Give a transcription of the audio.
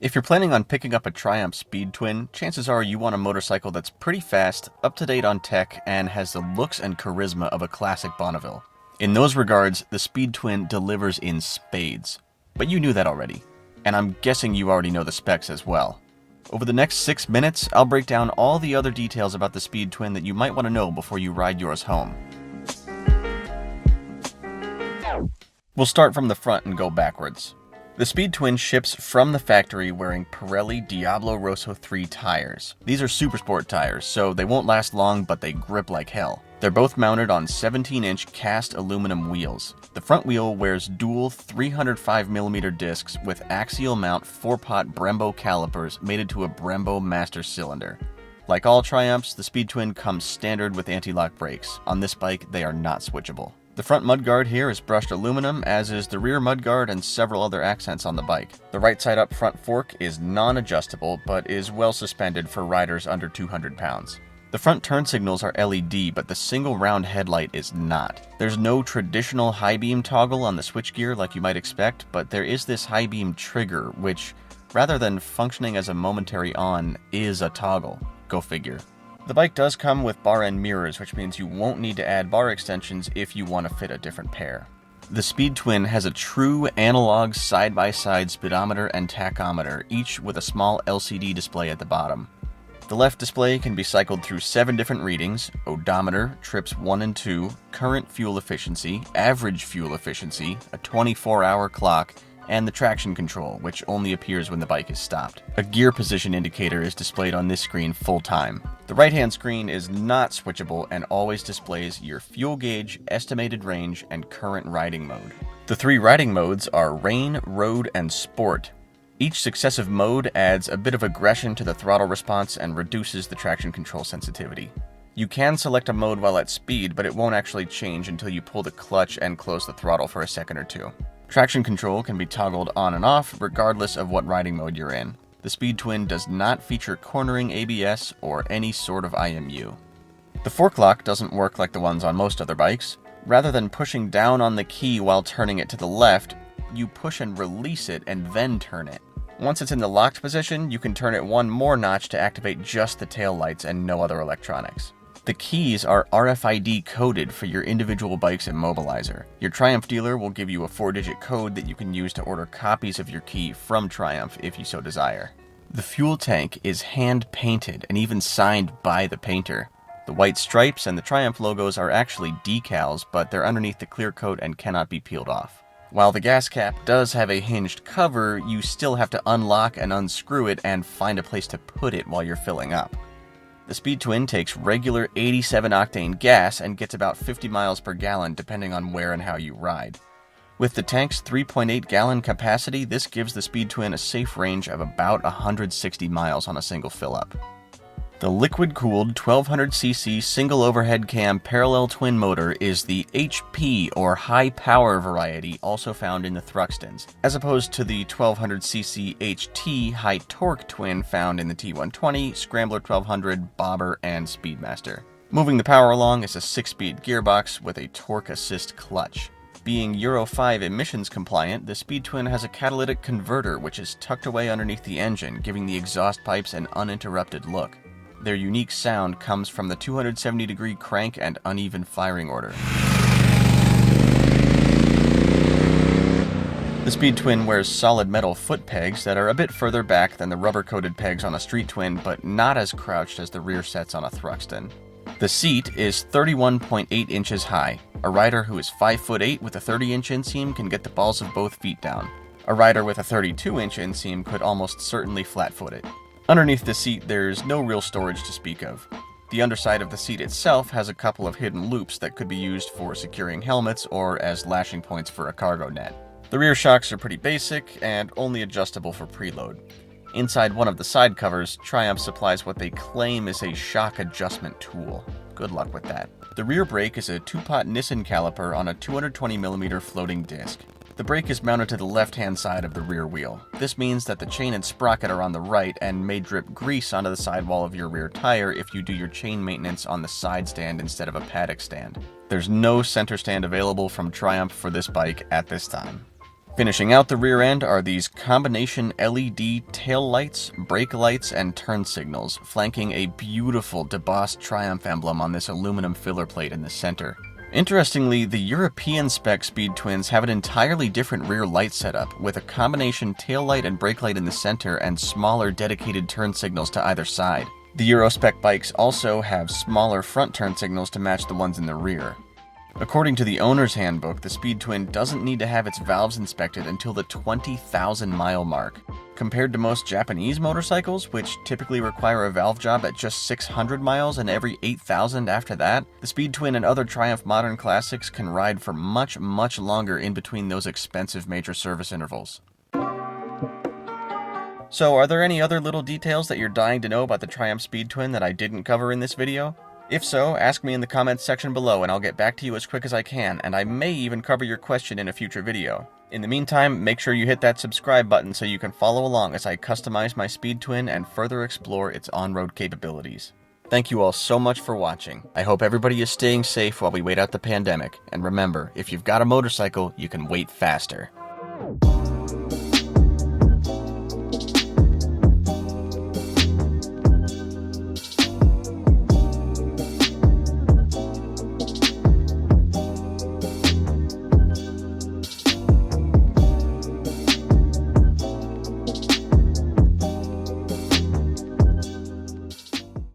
If you're planning on picking up a Triumph Speed Twin, chances are you want a motorcycle that's pretty fast, up-to-date on tech, and has the looks and charisma of a classic Bonneville. In those regards, the Speed Twin delivers in spades. But you knew that already. And I'm guessing you already know the specs as well. Over the next 6 minutes, I'll break down all the other details about the Speed Twin that you might want to know before you ride yours home. We'll start from the front and go backwards. The Speed Twin ships from the factory wearing Pirelli Diablo Rosso 3 tires. These are Supersport tires, so they won't last long, but they grip like hell. They're both mounted on 17-inch cast aluminum wheels. The front wheel wears dual 305mm discs with axial mount 4-pot Brembo calipers mated to a Brembo master cylinder. Like all Triumphs, the Speed Twin comes standard with anti-lock brakes. On this bike, they are not switchable. The front mudguard here is brushed aluminum, as is the rear mudguard and several other accents on the bike. The right side up front fork is non-adjustable, but is well suspended for riders under 200 pounds. The front turn signals are LED, but the single round headlight is not. There's no traditional high beam toggle on the switchgear like you might expect, but there is this high beam trigger, which, rather than functioning as a momentary on, is a toggle. Go figure. The bike does come with bar end mirrors, which means you won't need to add bar extensions if you want to fit a different pair. The Speed Twin has a true analog side-by-side speedometer and tachometer, each with a small LCD display at the bottom. The left display can be cycled through 7 different readings: odometer, trips 1 and 2, current fuel efficiency, average fuel efficiency, a 24-hour clock, and the traction control, which only appears when the bike is stopped. A gear position indicator is displayed on this screen full time. The right-hand screen is not switchable and always displays your fuel gauge, estimated range, and current riding mode. The 3 riding modes are Rain, Road, and Sport. Each successive mode adds a bit of aggression to the throttle response and reduces the traction control sensitivity. You can select a mode while at speed, but it won't actually change until you pull the clutch and close the throttle for a second or two. Traction control can be toggled on and off regardless of what riding mode you're in. The Speed Twin does not feature cornering ABS or any sort of IMU. The fork lock doesn't work like the ones on most other bikes. Rather than pushing down on the key while turning it to the left, you push and release it and then turn it. Once it's in the locked position, you can turn it one more notch to activate just the tail lights and no other electronics. The keys are RFID coded for your individual bike's immobilizer. Your Triumph dealer will give you a 4-digit code that you can use to order copies of your key from Triumph if you so desire. The fuel tank is hand-painted and even signed by the painter. The white stripes and the Triumph logos are actually decals, but they're underneath the clear coat and cannot be peeled off. While the gas cap does have a hinged cover, you still have to unlock and unscrew it and find a place to put it while you're filling up. The Speed Twin takes regular 87-octane gas and gets about 50 miles per gallon depending on where and how you ride. With the tank's 3.8-gallon capacity, this gives the Speed Twin a safe range of about 160 miles on a single fill-up. The liquid-cooled 1200cc single overhead cam parallel twin motor is the HP or high-power variety also found in the Thruxtons, as opposed to the 1200cc HT high-torque twin found in the T120, Scrambler 1200, Bobber, and Speedmaster. Moving the power along is a 6-speed gearbox with a torque assist clutch. Being Euro 5 emissions compliant, the Speed Twin has a catalytic converter which is tucked away underneath the engine, giving the exhaust pipes an uninterrupted look. Their unique sound comes from the 270-degree crank and uneven firing order. The Speed Twin wears solid metal foot pegs that are a bit further back than the rubber-coated pegs on a Street Twin, but not as crouched as the rear sets on a Thruxton. The seat is 31.8 inches high. A rider who is 5'8" with a 30-inch inseam can get the balls of both feet down. A rider with a 32-inch inseam could almost certainly flat-foot it. Underneath the seat, there's no real storage to speak of. The underside of the seat itself has a couple of hidden loops that could be used for securing helmets or as lashing points for a cargo net. The rear shocks are pretty basic and only adjustable for preload. Inside one of the side covers, Triumph supplies what they claim is a shock adjustment tool. Good luck with that. The rear brake is a 2-pot Nissin caliper on a 220mm floating disc. The brake is mounted to the left-hand side of the rear wheel. This means that the chain and sprocket are on the right and may drip grease onto the sidewall of your rear tire if you do your chain maintenance on the side stand instead of a paddock stand. There's no center stand available from Triumph for this bike at this time. Finishing out the rear end are these combination LED tail lights, brake lights, and turn signals, flanking a beautiful debossed Triumph emblem on this aluminum filler plate in the center. Interestingly, the European spec Speed Twins have an entirely different rear light setup, with a combination tail light and brake light in the center and smaller dedicated turn signals to either side. The Euro spec bikes also have smaller front turn signals to match the ones in the rear. According to the owner's handbook, the Speed Twin doesn't need to have its valves inspected until the 20,000 mile mark. Compared to most Japanese motorcycles, which typically require a valve job at just 600 miles and every 8,000 after that, the Speed Twin and other Triumph Modern Classics can ride for much, much longer in between those expensive major service intervals. So, are there any other little details that you're dying to know about the Triumph Speed Twin that I didn't cover in this video? If so, ask me in the comments section below and I'll get back to you as quick as I can, and I may even cover your question in a future video. In the meantime, make sure you hit that subscribe button so you can follow along as I customize my Speed Twin and further explore its on-road capabilities. Thank you all so much for watching. I hope everybody is staying safe while we wait out the pandemic, and remember, if you've got a motorcycle, you can wait faster.